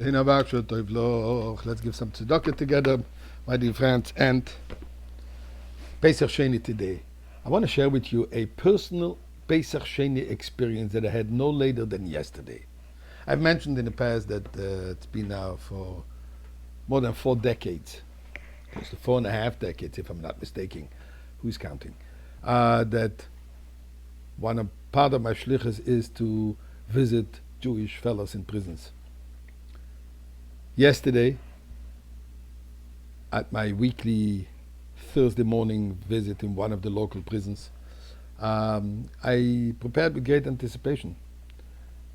Let's give some tzedakah together, my dear friends. And Pessach Sheni today. I want to share with you a personal Pessach Sheni experience that I had no later than yesterday. I've mentioned in the past that it's been now for more than 4 decades, close to 4.5 decades, if I'm not mistaken. Who's counting? That part of my shlichus is to visit Jewish fellows in prisons. Yesterday, at my weekly Thursday morning visit in one of the local prisons, I prepared with great anticipation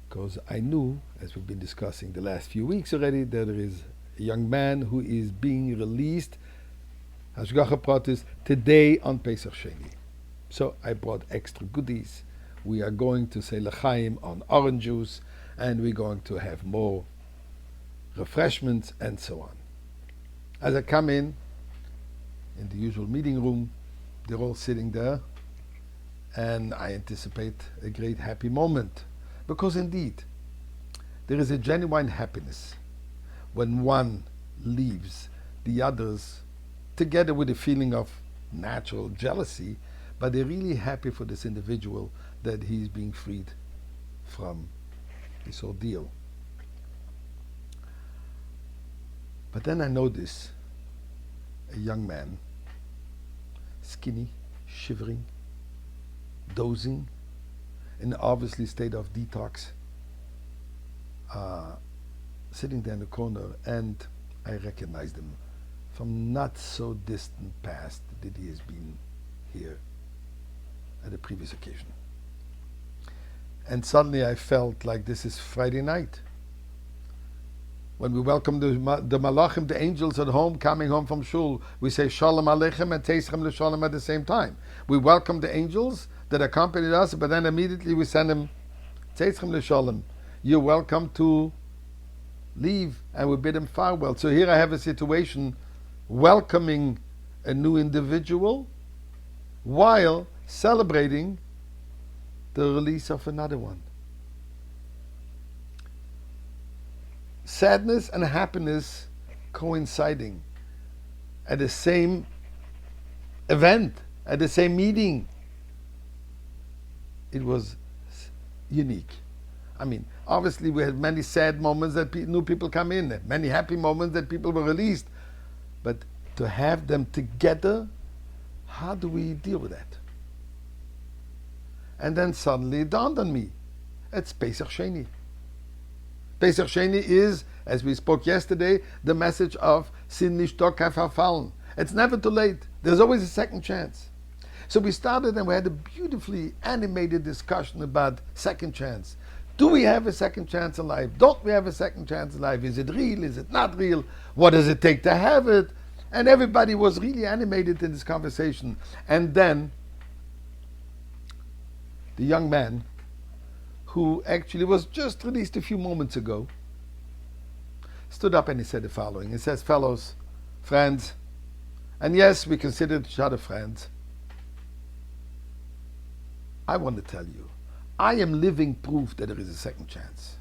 because I knew, as we've been discussing the last few weeks already, that there is a young man who is being released, Hashgacha Pratis, today on Pessach Sheni. So I brought extra goodies. We are going to say l'chaim on orange juice, and we're going to have more refreshments and so on. As I come in the usual meeting room, they're all sitting there, and I anticipate a great happy moment. Because indeed, there is a genuine happiness when one leaves the others together with a feeling of natural jealousy, but they're really happy for this individual that he's being freed from this ordeal. But then I notice a young man, skinny, shivering, dozing, in an obviously state of detox, sitting there in the corner, and I recognized him from not so distant past that he has been here at a previous occasion. And suddenly I felt like this is Friday night, when we welcome the Malachim, the angels at home, coming home from shul. We say Shalom Aleichem and Teischem L'Shalom at the same time. We welcome the angels that accompanied us, but then immediately we send them Teischem L'Shalom. You're welcome to leave, and we bid them farewell. So here I have a situation welcoming a new individual while celebrating the release of another one. Sadness and happiness coinciding at the same event, at the same meeting. It was unique. I mean, obviously we had many sad moments that new people come in, many happy moments that people were released. But to have them together, how do we deal with that? And then suddenly it dawned on me, it's Pessach Sheni. Pessach Sheni is, as we spoke yesterday, the message of Sin Nishtok Verfallen. It's never too late. There's always a second chance. So we started and we had a beautifully animated discussion about second chance. Do we have a second chance in life? Don't we have a second chance in life? Is it real? Is it not real? What does it take to have it? And everybody was really animated in this conversation. And then the young man, who actually was just released a few moments ago, stood up and he said the following. He says, fellows, friends, and yes, we consider each other friends, I want to tell you, I am living proof that there is a second chance.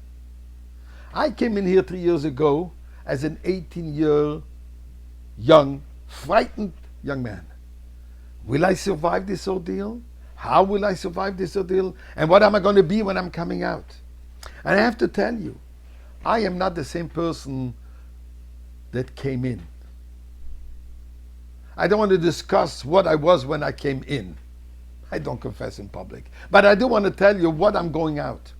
I came in here 3 years ago as an 18-year young, frightened young man. Will I survive this ordeal? How will I survive this ordeal? And what am I going to be when I'm coming out? And I have to tell you, I am not the same person that came in. I don't want to discuss what I was when I came in. I don't confess in public. But I do want to tell you what I'm going out.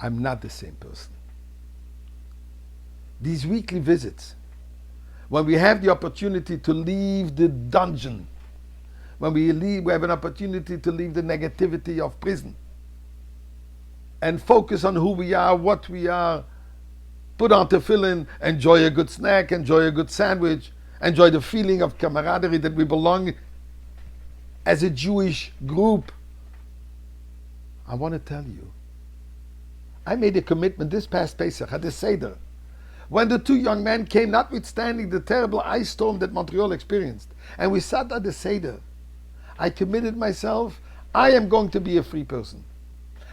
I'm not the same person. These weekly visits, when we have the opportunity to leave the dungeon, when we have an opportunity to leave the negativity of prison and focus on who we are, what we are, put on tefillin, enjoy a good snack, enjoy a good sandwich, enjoy the feeling of camaraderie that we belong as a Jewish group. I want to tell you, I made a commitment this past Pesach at the Seder, when the 2 young men came, notwithstanding the terrible ice storm that Montreal experienced, and we sat at the Seder. I committed myself, I am going to be a free person.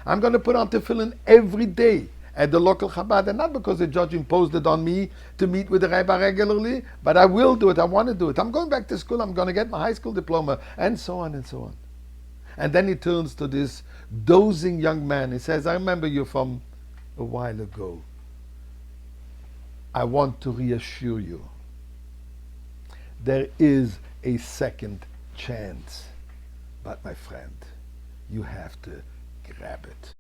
I'm going to put on tefillin every day. at the local Chabad, and not because the judge imposed it on me to meet with the rabbi regularly, but I will do it. I want to do it. I'm going back to school. I'm going to get my high school diploma, and so on and so on. And then he turns to this dozing young man. He says, I remember you from a while ago. I want to reassure you. There is a second chance. But my friend, you have to grab it.